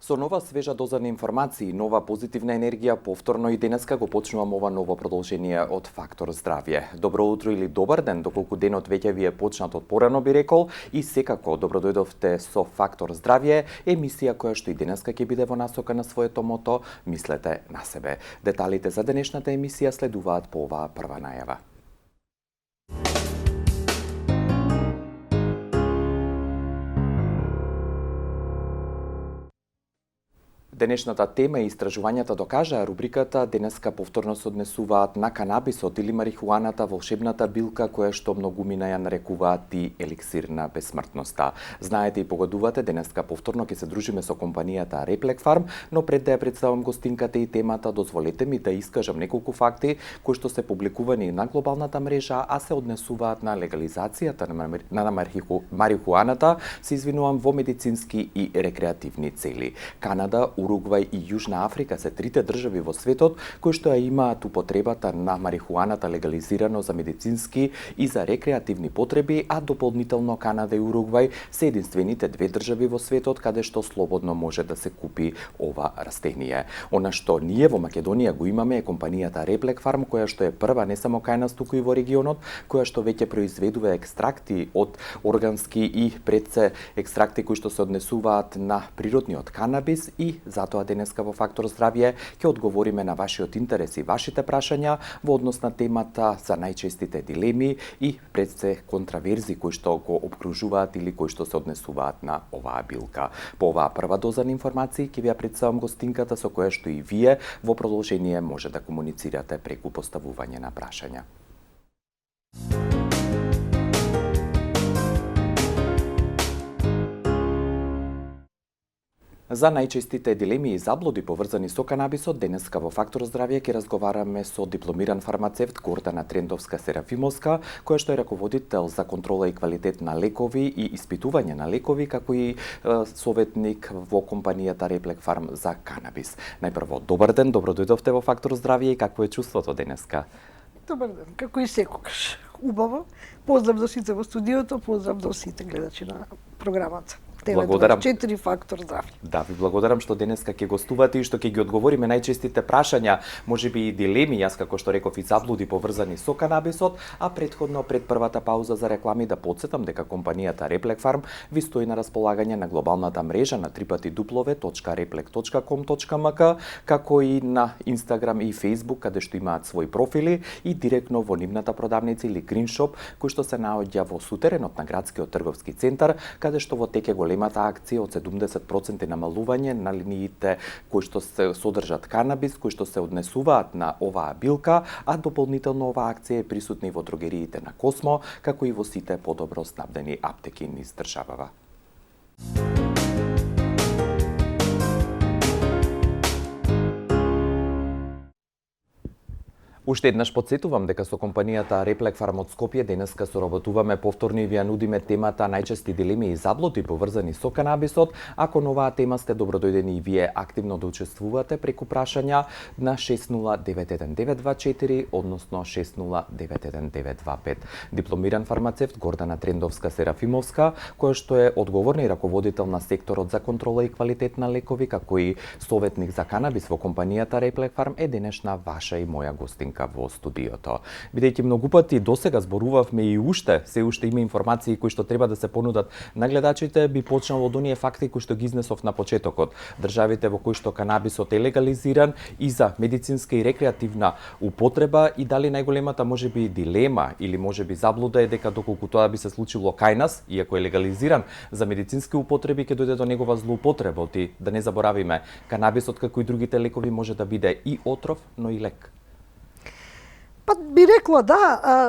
Со нова свежа доза на информации, нова позитивна енергија, повторно и денеска го почнувам ова ново продолжение од Фактор здравје. Добро утро или добар ден, доколку денот веќе ви е почнат од порано би рекол, и секако добро дојдовте со Фактор здравје, емисија која што и денеска ќе биде во насока на своето мото "Мислете на себе". Деталите за денешната емисија следуваат по оваа прва најава. Денешната тема и истражувањата докажаа рубриката денеска повторно се однесуваат на канабисот или марихуаната, волшебната билка која што многумина ја нарекуваат и еликсир на бесмртноста. Знаете и погодувате, денеска повторно ќе се дружиме со компанијата Реплек Фарм, но пред да ја представам гостинката и темата, дозволете ми да искажам неколку факти кои што се публикувани на глобалната мрежа, а се однесуваат на легализацијата на марихуаната, се извинувам, во медицински и рекреативни цели. Канада, Уругвај и Јужна Африка се трите држави во светот кои што ја имаат употребата на марихуаната легализирано за медицински и за рекреативни потреби, а дополнително Канада и Уругвај се единствените две држави во светот каде што слободно може да се купи ова растение. Она што ние во Македонија го имаме е компанијата Реплек Фарм, која што е прва не само кај нас туку и во регионот, која што веќе произведува екстракти од органски и предсе екстракти кои што се однесуваат на природниот канабис, и затоа денеска во Фактор здравје ќе одговориме на вашиот интерес и вашите прашања во однос на темата за најчестите дилеми и пред се контраверзи кои што го обкружуваат или кои што се однесуваат на оваа билка. По оваа прва доза на информации ќе ви ја представам гостинката со која што и вие во продолжение може да комуницирате преку поставување на прашања. За најчестите дилеми и заблуди поврзани со канабисот, денеска во Фактор здравје ќе разговараме со дипломиран фармацевт Гордана Трендовска-Серафимовска, која што е раководител за контрола и квалитет на лекови и испитување на лекови, како и советник во компанијата Реплек Фарм за канабис. Најпрво, добар ден, добро дојдовте во Фактор здравје и какво е чувството денеска? Добар ден, како и секогаш. Убаво. Поздрав до сите во студиото, поздрав до сите гледачи на програмата. Благодарам. 4 Фактор здравје. Да, ви благодарам што денеска ќе гостувате и што ќе ги одговориме најчестите прашања, можеби и дилеми, јас како што реков и заблуди поврзани со канабисот, а претходно пред првата пауза за реклами да потсетам дека компанијата Реплек Фарм ви стои на располагање на глобалната мрежа на www.replek.com.mk, како и на Инстаграм и Фејсбук, каде што имаат своји профили, и директно во нивната продавница или Гриншоп, кој што се наоѓа во сутеренот на градскиот трговски центар, каде што во теке големата акција од 70% намалување на линиите кои што се содржат канабис, кои што се однесуваат на оваа билка, а дополнително оваа акција е присутна и во дрогериите на Космо, како и во сите подобро снабдени аптеки низ државава. Уште еднаш подсетувам дека со компанијата Реплек Фарм од Скопје денеска соработуваме повторно и ви ја нудиме темата најчести дилеми и заблуди поврзани со канабисот. Ако на оваа тема сте добродојдени и вие активно да учествувате преку прашања на 6091-924, односно 6091-925. Дипломиран фармацевт Гордана Трендовска-Серафимовска, која што е одговорна и раководител на секторот за контрола и квалитет на лекови, како и советник за канабис во компанијата Реплек Фарм, е денешна ваша и моја гостинка во студиото. Бидејќи многу пати досега зборувавме и се уште има информации кои што треба да се понудат на гледачите, би почнал од оние факти кои што ги изнесов на почетокот. Државите во кои што канабисот е легализиран и за медицинска и рекреативна употреба, и дали најголемата можеби дилема или можеби заблуда е дека доколку тоа би се случило кај нас, иако е легализиран за медицински употреби, ќе дојде до негова злоупотреба. Да не заборавиме, канабисот како и другите лекови може да биде и отров, но и лек. Па би рекла да,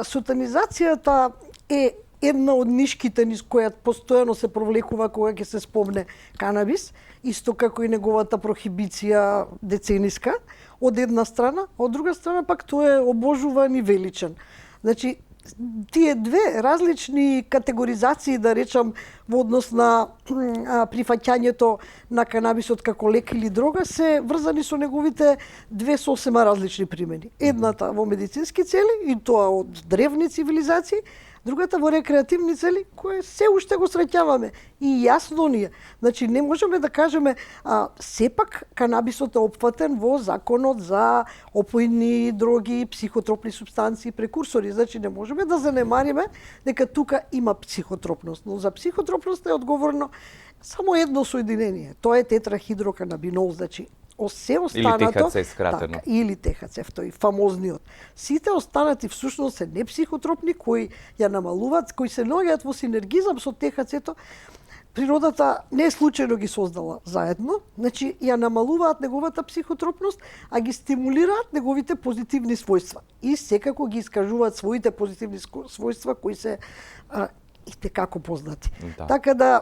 сатанизацијата е една од нишките низ која постојано се провлекува кога ќе се спомне канабис, исто како и неговата прохибиција децениска, од една страна, од друга страна пак тој е обожуван и величен. Значи, тие две различни категоризации, да речам, во однос на прифаќањето на канабисот како лек или дрога, се врзани со неговите две сосема различни примени. Едната во медицински цели, и тоа од древни цивилизации, другата во рекреативни цели, кои се уште го среќаваме. И јасно ни е. Значи, не можеме да кажеме, сепак канабисот е опфатен во законот за опојни дроги, психотропни супстанции, прекурсори. Значи, не можеме да занемариме дека тука има психотропност. Но за психотропност е одговорно само едно соединение. Тоа е тетрахидроканабинол, значи се останато, или ТХЦ скратено. Така, или ТХЦ, тој фамозниот. Сите останати всушност се непсихотропни кои ја намалуваат, кои се наоѓаат во синергизам со ТХЦ-то. Природата не случајно ги создала заедно, значи ја намалуваат неговата психотропност, а ги стимулираат неговите позитивни својства. И секако ги искажуваат своите позитивни својства кои се и те како познати. Да. Така да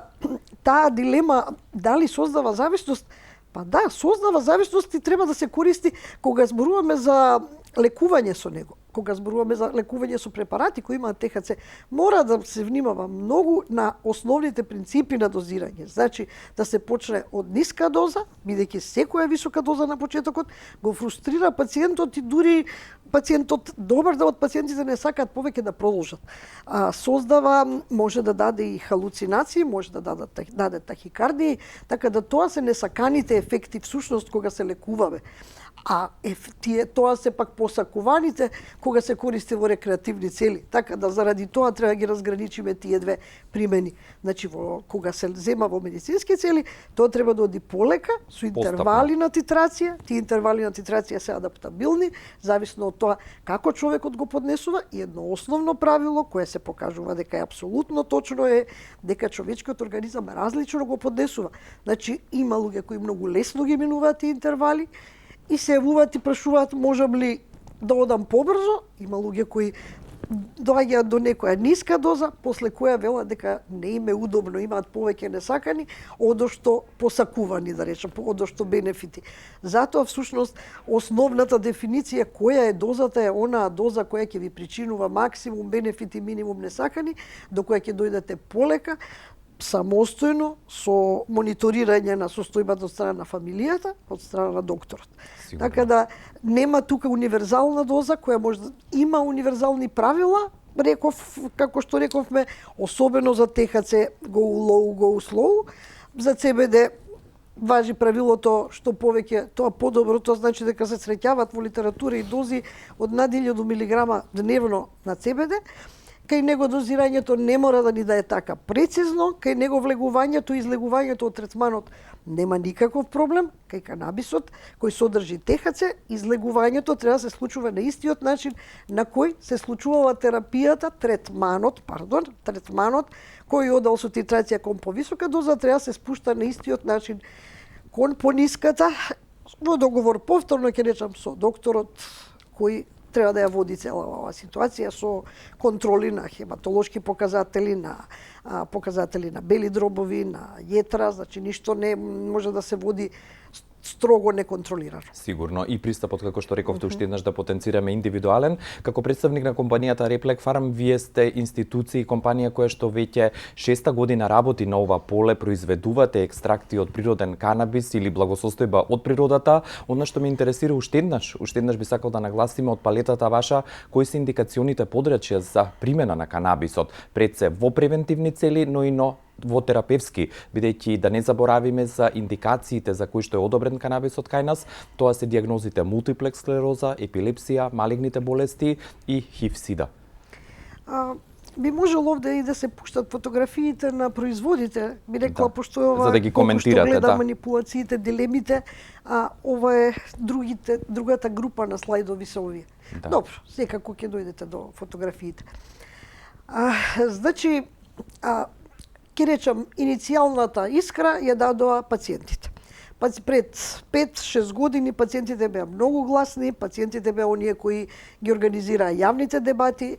таа дилема дали создава зависност, па да, создава зависност и треба да се користи кога зборуваме за лекување со него. Кога зборуваме за лекување со препарати кои имаат ТХЦ, мора да се внимава многу на основните принципи на дозирање. Значи, да се почне од ниска доза, бидејќи секоја висока доза на почетокот го фрустрира пациентот и дури пациентот, добар дел од пациентите не сакаат повеќе да продолжат. Создава, може да даде и халуцинации, може да даде тахикардии, така да тоа се несаканите ефекти всушност кога се лекуваме. А тоа се пак посакуваните кога се користи во рекреативни цели. Така да заради тоа треба да ги разграничиме тие две примени. Значи, кога се зема во медицински цели, тоа треба да оди полека, со интервали на титрација. Тие интервали на титрација се адаптабилни, зависно од тоа како човекот го поднесува. И едно основно правило, кое се покажува дека е апсолутно точно, е дека човечкиот организам различно го поднесува. Значи, има луѓе кои многу лесно ги минуваат тие интервали, и се јавуваат и прашуваат можам ли да одам побрзо. Има луѓе кои доаѓаат до некоја ниска доза, после која велат дека не им е удобно, имаат повеќе несакани, одошто посакувани, да речем, одошто бенефити. Затоа, всушност, основната дефиниција која е дозата е онаа доза која ќе ви причинува максимум бенефити, минимум несакани, до која ќе дојдете полека, самостојно, со мониторирање на состојбата од страна на фамилијата, од страна на докторот. Сигурно. Така да нема тука универзална доза која може да има универзални правила, како што рековме, особено за ТХЦ go low, go slow. За CBD важи правилото што повеќе тоа подобро, тоа значи дека се среќаваат во литература и дози од над 1000 милиграма дневно на CBD. Кај него дозирањето не мора да ни да е така прецизно, кај него влегувањето и излегувањето од третманот нема никаков проблем, кај канабисот кој содржи ТХЦ, излегувањето треба да се случува на истиот начин на кој се случувала терапијата, третманот кој одел со титрација кон повисока доза треба да се спушта на истиот начин кон пониската, во договор повторно ќе речам со докторот кој треба да ја води цела оваа ситуација со контроли на хематолошки показатели, на бели дробови, на јетра, значи ништо не може да се води строго неконтролирано. Сигурно. И пристапот, како што рековте, уште еднаш да потенцираме индивидуален. Како представник на компанијата Реплек Фарм, вие сте институција и компанија која што веќе 6-та година работи на ова поле, произведувате екстракти од природен канабис или благосостојба од природата. Она што ме интересира уште еднаш би сакал да нагласиме од палетата ваша, кои се индикационите подрачја за примена на канабисот, пред се во превентивни цели, но и во терапевски, бидејќи да не заборавиме за индикациите за кои што е одобрен канабисот кај нас, тоа се диагнозите мултиплекс склероза, епилепсија, малигните болести и ХИВ-СИДА. Би можело овде и да се пуштат фотографиите на производите, би рекла, пошто ова, за да ги коментирате, што гледа манипулациите, дилемите, ова е другата група на слайдови се овие. Да. Добро, секако ќе дојдете до фотографиите. Значи, ќе речам, иницијалната искра ја дадоа пациентите. Пред 5-6 години пациентите беа многу гласни, пациентите беа оние кои ги организираа јавните дебати,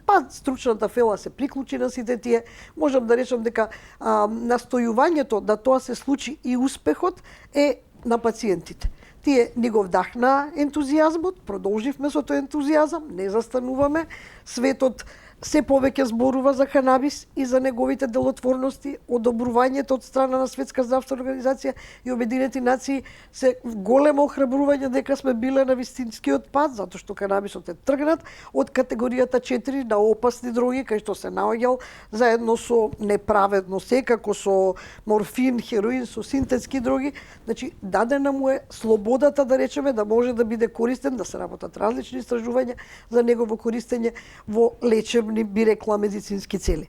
па стручната фела се приклучи на сите тие. Можам да речам дека настојувањето да тоа се случи и успехот е на пациентите. Тие ни го вдахна ентузијазмот, продолживме со тој ентузијазам, не застануваме. Светот се повеќе зборува за канабис и за неговите делотворности, одобрувањето од страна на Светска здравствена организација и Обединети нации се големо охрабрување дека сме биле на вистинскиот пат, затоа што канабисот е тргнат од категоријата 4 на опасни дроги, кај што се наоѓал заедно со неправедно секако со морфин, хероин, со синтетски дроги. Значи, дадена му е слободата, да речеме, да може да биде користен, да се работат различни истражувања за негово користење во лечебни, би рекла, медицински цели.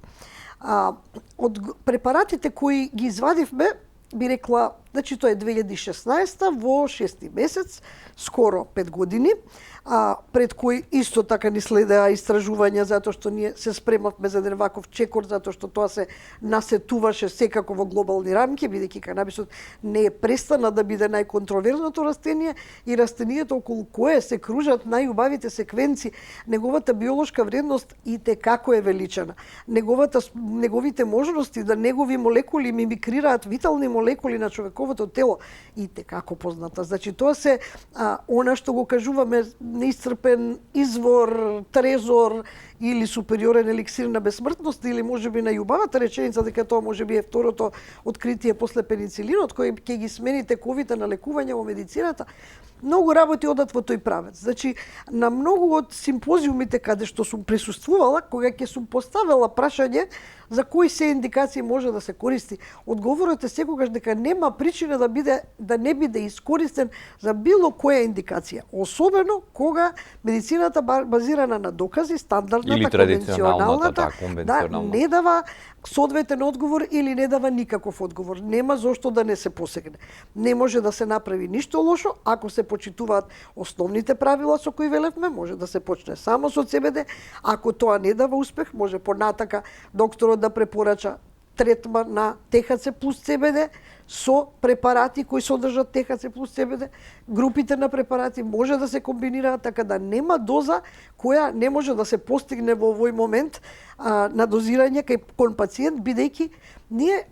Од препаратите кои ги извадивме, би рекла, значи тоа е 2016 во 6 месец, скоро 5 години, пред кои исто така ни следеа истражувања затоа што ние се спремавме за еден ваков чекор, затоа што тоа се насетуваше секако во глобални рамки, бидејќи канабисот не е престана да биде најконтроверзното растение и растението околу кое се кружат најубавите секвенци, неговата биолошка вредност и те како е величана. Неговите можности да негови молекули мимикрираат витални молекули на човековото тело и те како позната. Значи тоа се она што го кажуваме неисцрпен извор, трезор или супериорен еликсир на бесмртност, или можеби најубавата реченица дека тоа можеби е второто откритие после пеницилинот, кој ќе ги смени тековите на лекување во медицината. Многу работи одат во тој правец. Значи, на многу од симпозиумите каде што сум присуствувала, кога ќе сум поставила прашање за кои се индикации може да се користи, одговорот е секогаш дека нема причина да не биде искористен за било која индикација, особено кога медицината базирана на докази, стандардната, конвенционалната, не дава соодветен одговор или не дава никаков одговор. Нема зошто да не се посегне. Не може да се направи ништо лошо ако се почитуваат основните правила со кои велевме, може да се почне само со ЦБД. Ако тоа не дава успех, може понатака докторот да препорача третман на ТХЦ плюс ЦБД со препарати кои содржат ТХЦ плюс ЦБД. Групите на препарати може да се комбинираат така да нема доза која не може да се постигне во овој момент на дозирање кон пациент, бидејќи ние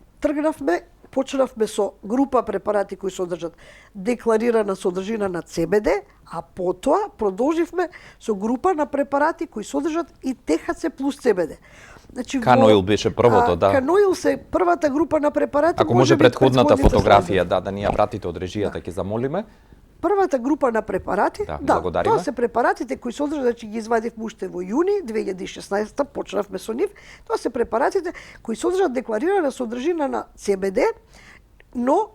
почнавме со група препарати кои содржат декларирана содржина на ЦБД, а потоа продолживме со група на препарати кои содржат и ТХЦ плюс ЦБД. Значи, Каноил беше првото, да. Каноил се првата група на препарати. Ако може предходната фотографија, да ни ја пратите од режијата, ќе замолиме. Првата група на препарати, благодариме. Тоа се препаратите кои содржат, значи ги извадивме уште во јуни 2016, почнавме со нив. Тоа се препаратите кои содржат декларирана содржина на ЦБД, но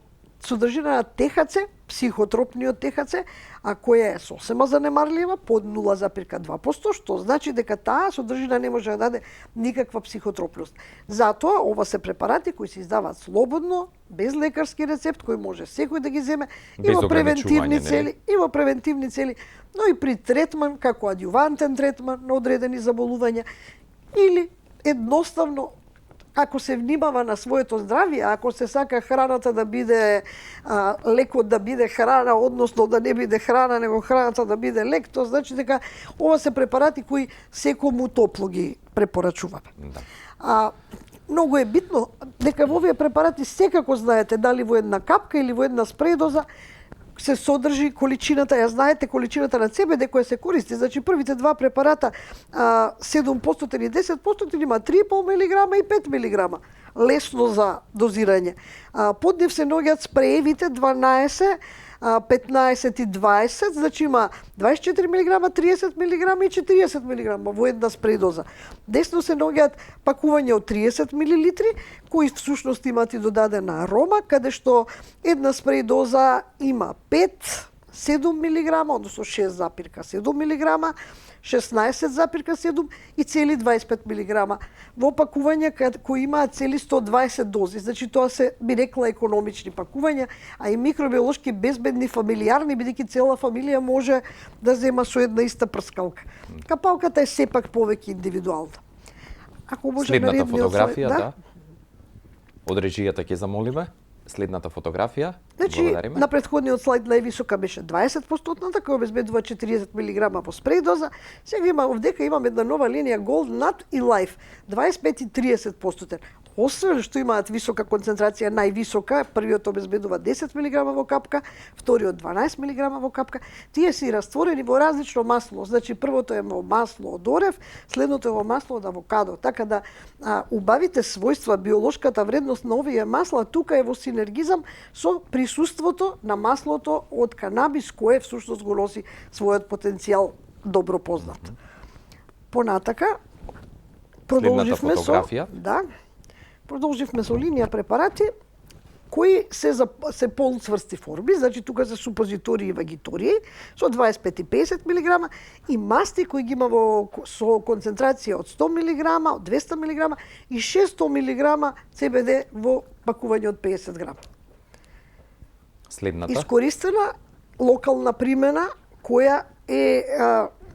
содржина на ТХЦ, психотропниот ТХЦ, а која е сосема занемарлива, под 0,2%, што значи дека таа содржина не може да даде никаква психотропност. Затоа, ова се препарати кои се издаваат слободно, без лекарски рецепт, кој може секој да ги земе, и во превентивни цели, но и при третман, како адјувантен третман на одредени заболувања, или едноставно ако се внимава на своето здравје, ако се сака храната да биде лекот да биде храна, односно да не биде храна, него храната да биде лек, тоа значи дека ова се препарати кои секому топло ги препорачуваме. Многу е битно дека во овие препарати секако знаете дали во една капка или во една спреј доза се содржи количината, ја знаете количината на ЦБД која се користи. Значи првите два препарата 7% и 10% има 3,5 мг и 5 мг. Лесно за дозирање. Под нив се наоѓаат спреевите 12, 15 и 20, значи има 24 мг, 30 мг и 40 мг во една спреј доза. Десно се наоѓаат пакувања од 30 мл, кои всушност имаат и додадена арома, каде што една спреј доза има 5-7 мг, односно 6,7 мг, 16,7 и цели 25 мг во пакувања кои имаат цели 120 дози. Значи тоа се, би рекла, економични пакувања, а и микробиолошки безбедни, фамилиарни, бидејќи цела фамилија може да зема со една иста прскалка. Капалката е сепак повеќе индивидуална. Ако може следната фотографија, да. Од режијата ќе замолиме. Следната фотографија. Значи, благодариме. На претходниот слайд највисока беше 20%, која обезбедува 40 мг по спреј доза. Сега овдека имаме една нова линија Gold, Nut и Life, 25 и 30%. освен што имаат висока концентрација, највисока, првиот обезбедува 10 мг во капка, вториот 12 мг во капка, тие се растворени во различно масло. Значи првото е во масло од орев, следното е во масло од авокадо. Така да убавите својства, биолошката вредност на овие масла тука е во синергизам со присуството на маслото од канабис, кое всушност го носи својот потенцијал добро познат. Понатака продолживме со линија препарати кои се полуцврсти форми, значи тука се супозитории и вагитории со 25 и 50 мг и масти кои ги има со концентрација од 100 мг, од 200 мг и 600 мг CBD во пакување од 50 грама. Следната. Искористена локална примена која е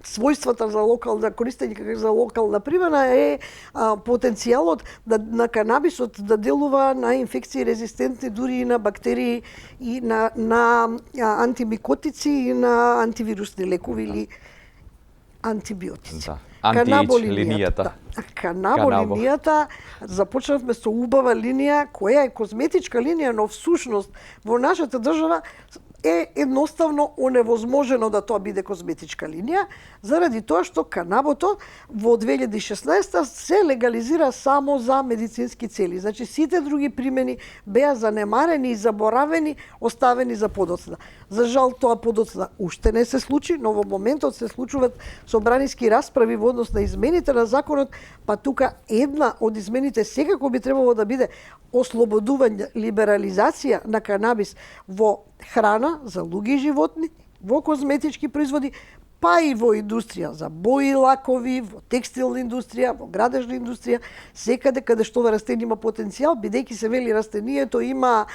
својствата за локална користење за локална примена е потенцијалот на канабисот да делува на инфекции резистентни дури и на бактерии и на антимикотици и на антивирусни лекови или антибиотици. Да. Антиич-линијата. Канаболинијата, започнавме со убава линија која е козметичка линија, но всушност во нашата држава е едноставно оневозможено да тоа биде козметичка линија, заради тоа што канабото во 2016 се легализира само за медицински цели. Значи сите други примени беа занемарени и заборавени, оставени за подоцна. За жал тоа подоцна уште не се случи, но во моментот се случуваат собраниски расправи во однос на измените на законот, па тука една од измените секако би требало да биде ослободување, либерализација на канабис во храна за луѓе и животни, во козметички производи, па и во индустрија за бои, лакови, во текстилна индустрија, во градежна индустрија, секаде каде што растение има потенцијал, бидејќи се вели растението има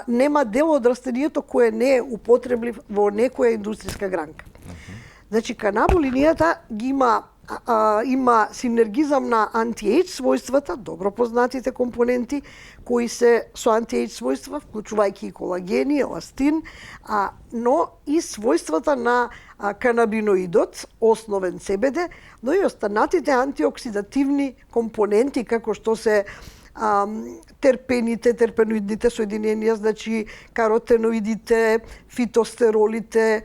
нема дел од растението кое не е употреблив во некоја индустријска гранка. Значи канаболинијата ги има синергизам на анти-ејдж својствата, добро познатите компоненти кои се со анти-ејдж својства, вклучувајќи и колагени, еластин, но и својствата на канабиноидот, основен CBD, но и останатите антиоксидативни компоненти како што се терпените, терпеноидните соединенија, значи каротеноидите, фитостеролите,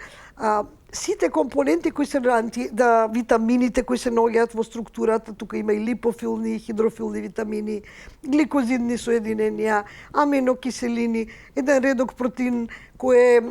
сите компоненти кои се да витамините кои се наоѓаат во структурата, тука има и липофилни и хидрофилни витамини, гликозидни соединенија, аминокиселини, еден редок протеин кој е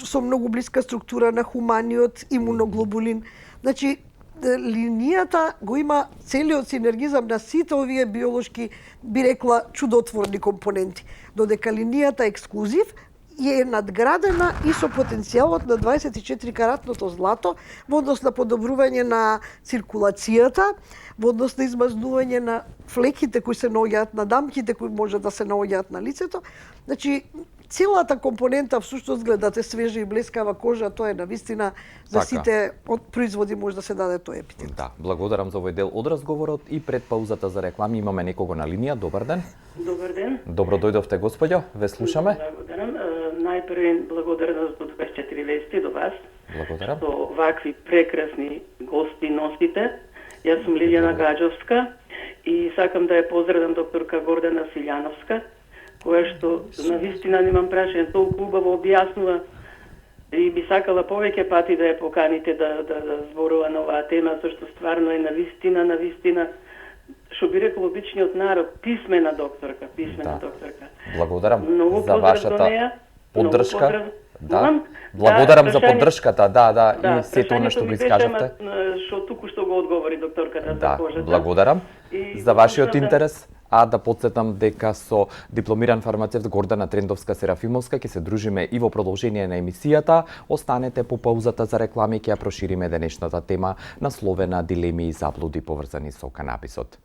со многу блиска структура на хуманиот имуноглобулин. Значи линијата го има целиот синергизам на сите овие биолошки, би рекла, чудотворни компоненти, додека линијата ексклузив е надградена и со потенцијалот на 24-каратното злато во однос на подобрување на циркулацијата, во однос на измазнување на флеките кои се наоѓаат на дамките кои може да се наоѓаат на лицето. Значи целата компонента всушност гледате свежа и блескава кожа, тоа е навистина за сите од производи може да се даде тој епитет. Да, благодарам за овој дел од разговорот и пред паузата за реклами имаме некого на линија. Добар ден. Добар ден. Добро дојдовте, господјо. Ве слушаме. Благодарам. Најпрво благодарност до 24 вести до вас. Благодарам. Што вакви прекрасни гости носите. Јас сум Лилијана Гаджовска и сакам да ја поздравам докторка Гордана Силјановска, која што навистина немам прашање, толку убаво објаснува и би сакала повеќе пати да ја поканите да зборува на оваа тема, зашто стварно е навистина, што би рекол обичниот народ, писмена докторка. Докторка. Благодарам многу за вашата поддршка. Да. Благодарам за поддршката, и сето она што го искажавте. Што туку што го одговори докторката за кожата. Благодарам за вашиот интерес. А да подсетам дека со дипломиран фармацевт Гордана Трендовска-Серафимовска ќе се дружиме и во продолжение на емисијата. Останете по паузата за реклами, ќе ја прошириме денешната тема насловена дилеми и заблуди поврзани со канабисот.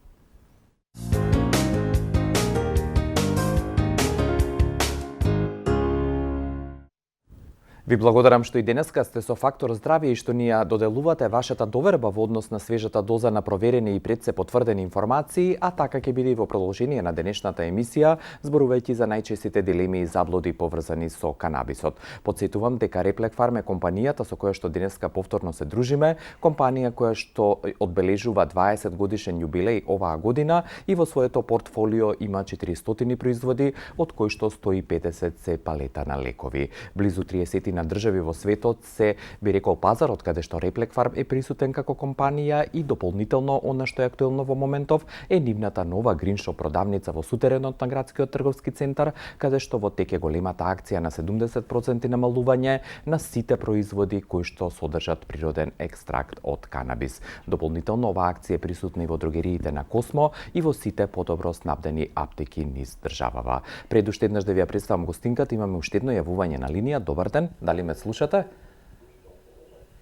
Ви благодарам што и денеска сте со Фактор здравје и што ни ја доделувате вашата доверба во однос на свежата доза на проверени и пред се потврдени информации, а така ќе биде и во продолжение на денешната емисија, зборувајќи за најчестите дилеми и заблуди поврзани со канабисот. Потсетувам дека Реплек Фарм е компанијата со која што денеска повторно се дружиме, компанија која што одбележува 20 годишен јубилеј оваа година и во своето портфолио има 400 производи, од кои што 150 се палета на лекови. Близу 30 на држави во светот се, би рекол, пазарот каде што Реплек Фарм е присутен како компанија и дополнително она што е актуелно во моментов е нивната нова Гриншоп продавница во сутеренот на градскиот трговски центар, каде што во тек е големата акција на 70% намалување на сите производи кои што содржат природен екстракт од канабис. Дополнително оваа акција е присутна и во дрогериите на Космо и во сите подобро снабдени аптеки низ државава. Пред уште еднаш да ви ја представам гостинката, имаме уште едно јавување на линија. Добар ден, дали ме слушате?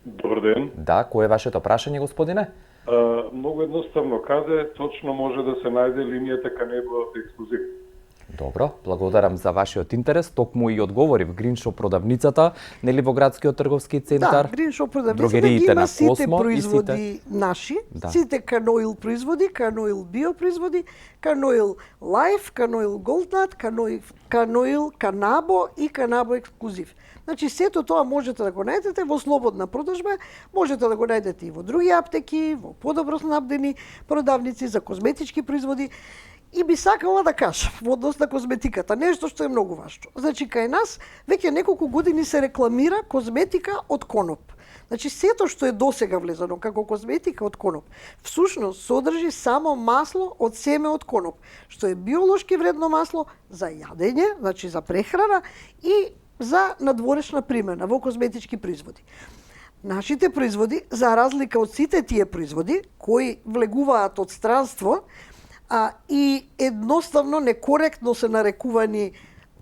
Добар ден. Да, кое е вашето прашање, господине? Многу едноставно, каде точно може да се најде линијата Канебо ексклузив? Добро, благодарам за вашиот интерес. Токму и одговорив Гриншоп продавницата, нели во градскиот трговски центар. Да, Гриншоп продавницата дрогериите има на сите Космо производи наши, Да. сите Каноил производи, Каноил био производи, Каноил Лайф, Каноил Голднат, Каноил Канабо и Канабо ексклузив. Значи сето тоа можете да го најдете во слободна продажба, можете да го најдете и во други аптеки, во подобро снабдени продавници за козметички производи. И би сакала да кажам во однос на козметиката, нешто што е многу важно. Значи, кај нас веќе неколку години се рекламира козметика од коноп. Значи, сето што е досега влезано како козметика од коноп, всушност содржи само масло од семе од коноп, што е биолошки вредно масло за јадење, значи за прехрана и за надворешна примена во козметички производи. Нашите производи, за разлика од сите тие производи кои влегуваат од странство, и едноставно некоректно се нарекувани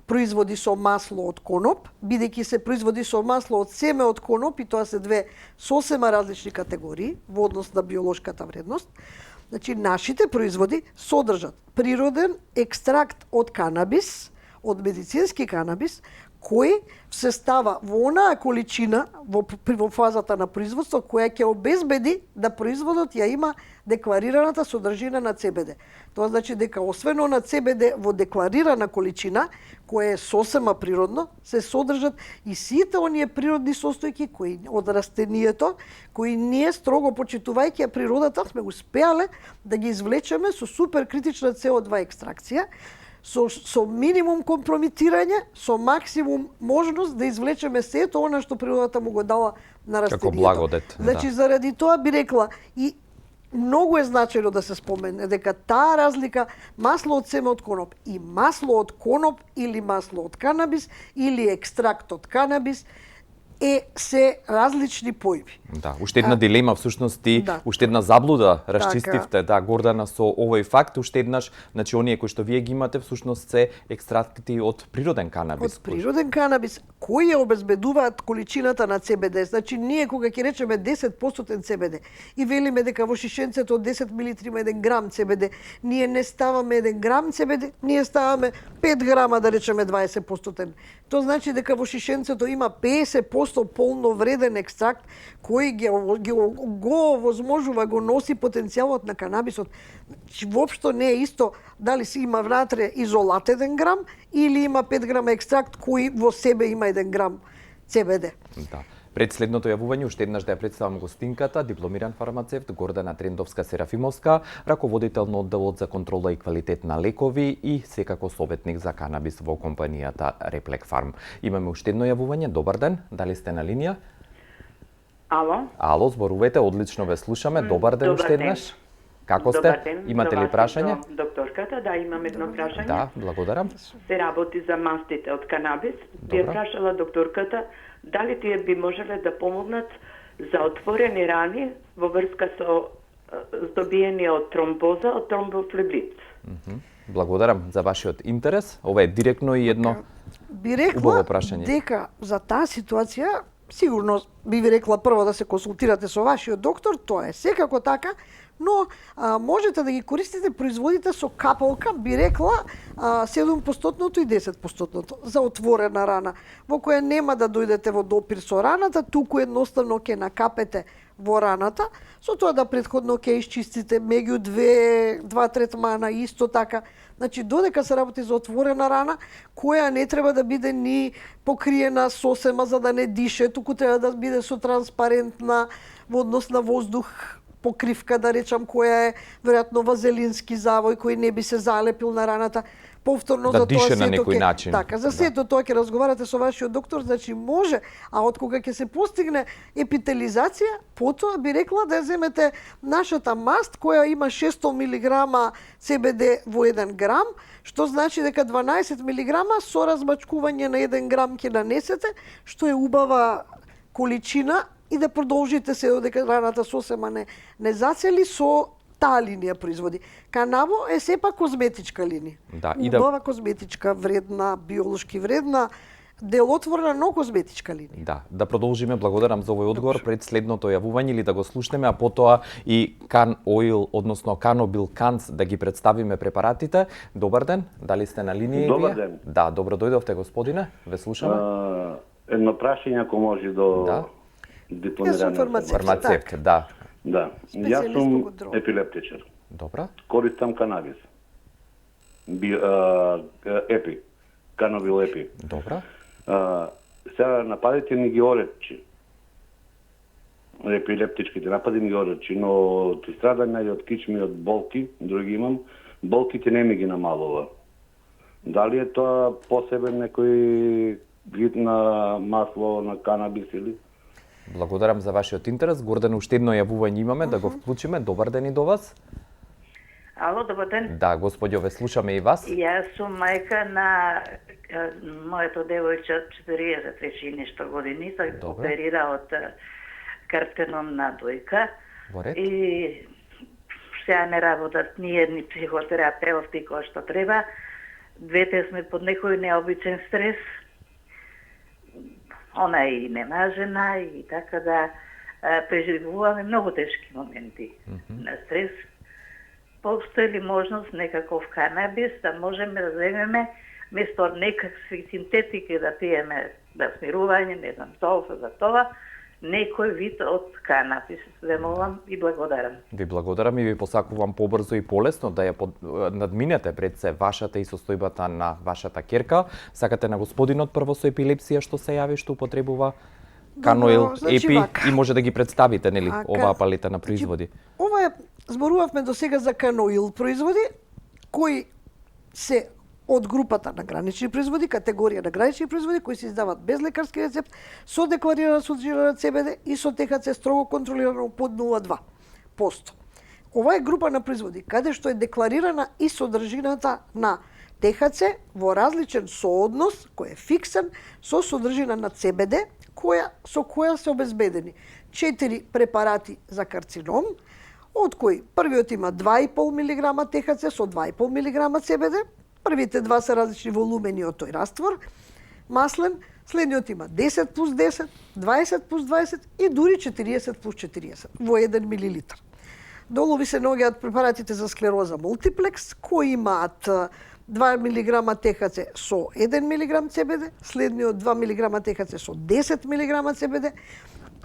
производи со масло од коноп, бидејќи се производи со масло од семе од коноп и тоа се две сосема различни категории во однос на биолошката вредност. Значи, нашите производи содржат природен екстракт од канабис, од медицински канабис, кој се става во онаа количина во фазата на производство која ќе обезбеди да производот ја има декларираната содржина на CBD. Тоа значи дека освен на CBD во декларирана количина, која е сосема природно, се содржат и сите оние природни состојки кои од растението, кои ние строго почитувајќи природата сме успеале да ги извлечеме со супер критична CO2 екстракција, со минимум компрометирање, со максимум можност да извлечеме сето она што природата му го дала на растението. Како благодет. Значи, заради тоа би рекла и многу е значајно да се спомене дека таа разлика масло од семе од коноп и масло од коноп или масло од канабис или екстракт од канабис се различни појми. Да, уште една дилема всушност и Да. уште една заблуда расчистивте, да, Гордана, со овој факт, уште еднаш, значи оние кои што вие ги имате всушност се екстракти од природен канабис. Од природен канабис, кои ја обезбедуваат количината на CBD. Значи, ние кога ќе речеме 10% CBD и велиме дека во шишенцето од 10 мл има 1 грам CBD, ние не ставаме 1 грам CBD, ние ставаме 5 грама, да речеме 20%. Тоа значи дека во шишенцето има 50% полно вреден екстракт кој го возможува, го носи потенцијалот на канабисот. Значи, воопшто не е исто дали си има внатре изолат 1 грам или има 5 грама екстракт кој во себе има 1 грам CBD. Да. Пред следното јавување, уште еднаш да ја представам гостинката, дипломиран фармацевт Гордана Трендовска-Серафимовска, раководител на одделот за контрола и квалитет на лекови и секако советник за канабис во компанијата Реплек Фарм. Имаме уште едно јавување. Добар ден, дали сте на линија? Ало? Ало, зборувате, одлично ве слушаме. Добар ден уште еднаш. Како сте? Имате ли прашање? Докторката, да, имам едно прашање. Да, благодарам. Се работи за мастите од канабис. Би ја прашала докторката дали тие би можеле да помогнат за отворени рани во врска со здобиени од тромбоза, од тромбофлебит. Благодарам за вашиот интерес. Ова е директно и едно Би убаво рекла прашање. дека за таа ситуација сигурно би ви рекла прво да се консултирате со вашиот доктор, тоа е секако така, но можете да ги користите производите со капалка, би рекла 7% и 10% за отворена рана, во која нема да дојдете во допир со раната, туку едноставно ќе накапете во раната, со тоа да претходно ќе исчистите меѓу два третмана исто така. Значи, додека се работи за отворена рана, која не треба да биде ни покриена сосема за да не дише, туку треба да биде со транспарентна во однос на воздух покривка, да речам, која е веројатно вазелински завој кој не би се залепил на раната. Повторно да за тоа дише на сето некој начин. Така, за сето тоа ќе разговарате со вашиот доктор, значи може, а од кога ќе се постигне епителизација, потоа би рекла да ја земете нашата маст која има 600 мг CBD во 1 грам, што значи дека 12 мг со размачкување на 1 грам ќе нанесете, што е убава количина и да продолжите се додека раната сосема не зацели со таа линија производи. Канабо е сепак козметичка линија. Да, и убава козметичка, вредна, биолошки вредна, делотворна, но козметичка линија. Да продолжиме. Благодарам за овој одговор. Пред следното јавување или да го слушнеме, а потоа и Can Oil, односно Canobil Cans, да ги представиме препаратите. Добар ден, дали сте на линија? Добар ден. Да, добро дојдовте, господине. Ве слушаме. Едно прашање, ако може до дипломиран фармацевт, да. Да. Јас сум епилептичар. Добра. Користам канабис. Епи. Канабил епи. Добра. Сега нападите ми ги оретчи. Епилептичките напади ми ги оретчи, но ти страдам и од кичми, од болки, други имам. Болките не ми ги намалува. Дали е тоа посебен некој вид на масло, на канабис или? Благодарам за вашиот интерес. Гордане, уште едно јавување имаме, да го вклучиме. Добар ден и до вас. Ало, добар ден. Да, господјо, ве слушаме и вас. Јас сум мајка на моето девојче 40 и нешто години, се оперира од карценом на дојка. И сега не работат ни едни психотерапеути кои што треба. Двете сме под некој необичен стрес. Она е и немажена и така да преживуваме многу тешки моменти на стрес. Постои ли можност некаков канабис да можеме да земеме место некакви синтетики да пиеме за смирување, не знам, за тоа, некој вид од канабис. Ве молам и благодарам. Ви благодарам и ви посакувам побрзо и полесно да ја надминете пред се вашата и состојбата на вашата керка. Сакате на господинот прво со епилепсија што се јави, што употребува Canoil, епи и може да ги представите, нели, оваа палета на производи. Ова е, зборувавме до сега за Canoil производи, кои се од групата на гранични производи, категорија на гранични производи, кои се издават без лекарски рецепт, со декларирана содржина на CBD и со ТХЦ строго контролирано под 0,2%. Ова е група на производи каде што е декларирана и содржината на ТХЦ во различен сооднос, кој е фиксен, со содржина на CBD, со која се обезбедени 4 препарати за карцином, од кои првиот има 2,5 мг ТХЦ со 2,5 мг CBD, првите два се различни волумени од тој раствор, маслен, следниот има 10 плюс 10, 20 плюс 20 и дури 40 плюс 40 во 1 милилитар. Долу ви се наоѓаат препаратите за склероза мултиплекс, кои имаат 2 мг ТХЦ со 1 мг CBD, следниот 2 мг ТХЦ со 10 мг CBD,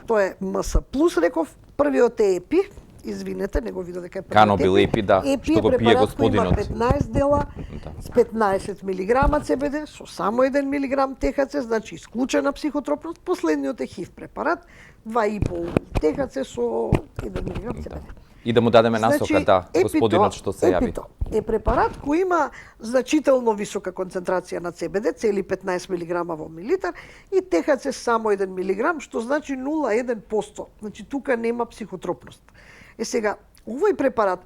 тоа е МС плюс реков, првиот е ЕПИ, извинете, не го видов дека е Canobil епи, да, што го пие господинот. Епи е препарат кој има 15 дела, с 15 мг CBD, со само 1 мг ТХЦ, значи исклучена психотропност. Последниот е ХИВ препарат, 2,5 ТХЦ со 1 мг CBD. И да му дадеме насока, да, господинот што се јави. Епито е препарат кој има значително висока концентрација на CBD, цели 15 мг во милилитар, и ТХЦ само 1 мг, што значи 0,1%. Значи тука нема психотропност. Сега, овој препарат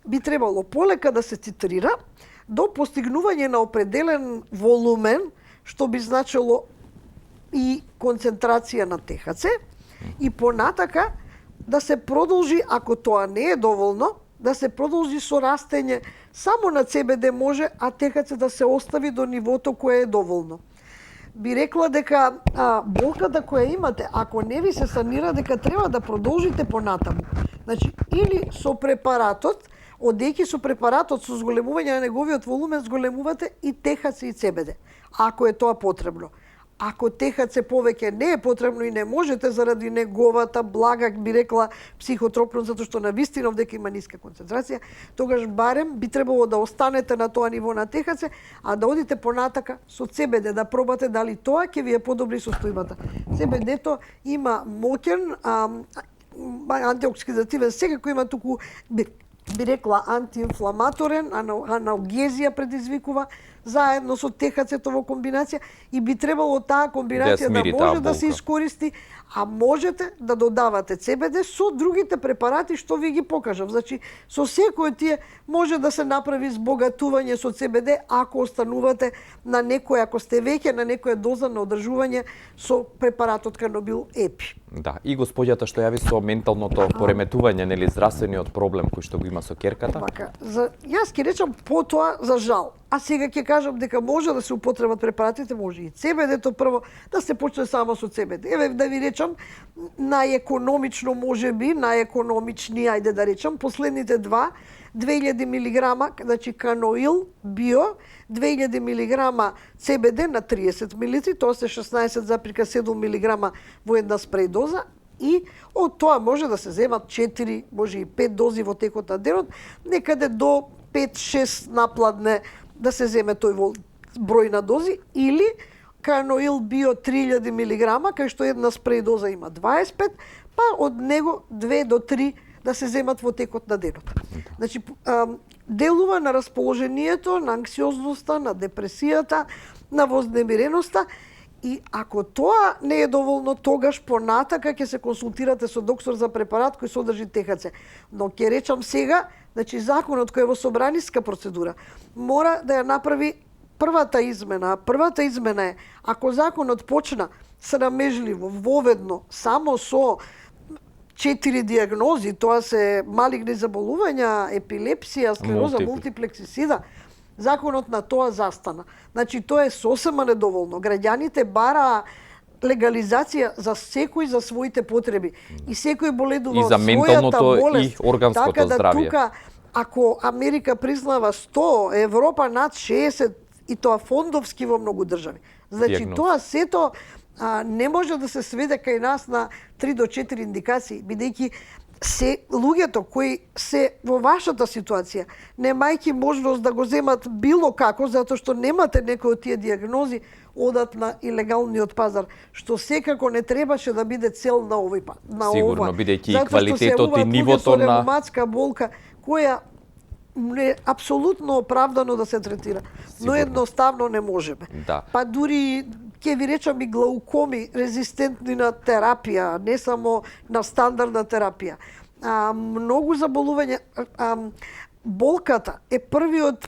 би требало полека да се цитрира до постигнување на определен волумен, што би значило и концентрација на ТХЦ, и понатака да се продолжи, ако тоа не е доволно, да се продолжи со растење само на CBD може, а ТХЦ да се остави до нивото кое е доволно. би рекла дека болката која имате, ако не ви се санира, дека треба да продолжите понатаму. Значи, или со препаратот, одејќи со препаратот со зголемување на неговиот волумен, зголемувате и ТХЦ и ЦБД, ако е тоа потребно. Ако ТХЦ повеќе не е потребно и не можете заради неговата блага, би рекла, психотропност, затоа што навистина дека има ниска концентрација, тогаш барем би требало да останете на тоа ниво на ТХЦ, а да одите понатака со ЦБД, да пробате дали тоа ќе ви е подобри состојбата. ЦБД-то има моќен антиоксидативен, секако има туку би рекла антиинфламаторен, аналгезија предизвикува, заедно со ТХЦ-то во комбинација, и би требало таа комбинација да може да се искористи, а можете да додавате ЦБД со другите препарати што ви ги покажав. Значи, со секој од тие може да се направи збогатување со ЦБД ако останувате на некој, ако сте веќе на некоја доза на одржување со препаратот Канобил епи. Да, и господјата што јави со менталното пореметување, нели, здравствениот проблем кој што го има со ќерката. Така, јас ќе речам потоа за жал. А сега ќе кажам дека може да се употребат препаратите, може и ЦБД-то прво да се почне само со ЦБД. Еве да ви речам, најекономично можеби, најекономични, ајде да речам, последните 2000 мг, значи Каноил био, 2000 мг ЦБД на 30 мл, тоа се 16,7 мг во една спреј доза, и од тоа може да се земат 4, може и 5 дози во текот на денот, некаде до 5-6 напладне да се земе тој број на дози, или Каноил био 3000 мг, кај што една спреј доза има 25, па од него 2 до 3 да се земат во текот на денот. Значи, делува на расположението, на анксиозноста, на депресијата, на вознемиреноста, и ако тоа не е доволно, тогаш понатака ќе се консултирате со доктор за препарат кој содржи ТХЦ. Но ќе речам сега, значи законот кој е во собраниска процедура мора да ја направи првата измена. Првата измена е, ако законот почна срамежливо, воведно, само со 4 диагнози, тоа се малигни заболувања, епилепсија, склероза, мултиплексисида, законот на тоа застана. Значи, тоа е сосема недоволно. Граѓаните бараа легализација за секој за своите потреби. И секој боледува од својата болест. И органското така да здравје. Тука, ако Америка признава 100, Европа над 60, и тоа фондовски во многу држави. Значи, тоа сето не може да се сведе кај нас на 3 до 4 индикации, бидејќи се луѓето кои се во вашата ситуација, немајќи можност да го земат било како, затоа што немате некој од тие диагнози, одат на илегалниот пазар, што секако не требаше да биде цел на овој на Сигурно, бидејќи и квалитетот и нивото на ревматска болка која не апсолутно оправдано да се третира, но едноставно не можеме. Да. Па дури ќе ви речам и глаукоми резистентни на терапија, не само на стандардна терапија. Многу заболувања, болката е првиот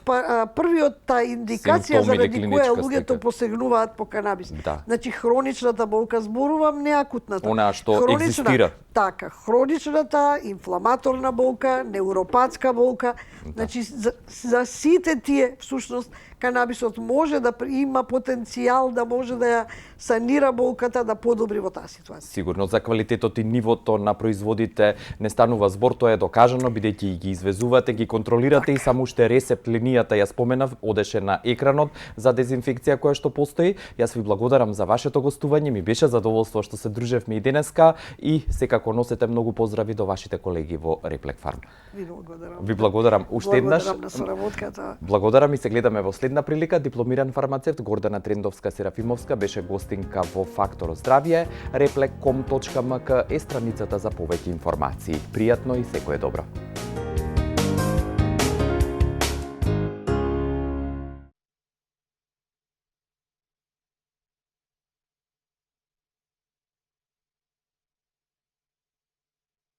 индикација заради која луѓето посегнуваат по канабис. Да. Значи, хроничната болка, зборувам не акутната. Онаа што екзистира. Така, хроничната, инфламаторна болка, неуропатска болка. Да. Значи, за сите тие, всушност, канабисот може да има потенцијал да може да ја санира болката, да подобри во таа ситуација. Сигурно, за квалитетот и нивото на производите не станува збор, тоа е докажано, бидејќи ги извезувате, ги контролирате, и само уште рецепт линијата ја споменав, одеше на екранот за дезинфекција која што постои. Јас ви благодарам за вашето гостување, ми беше задоволство што се дружевме и денеска, и секако носете многу поздрави до вашите колеги во Реплек Фарм. Ви благодарам уште еднаш. Благодарам на соработката. Благодарам и се гледаме во следна прилика. Дипломиран фармацевт Гордана Трендовска-Серафимовска беше гостинка во Фактор здравје. Replek.com.mk е страницата за повеќе информации. Пријатно и секое добро.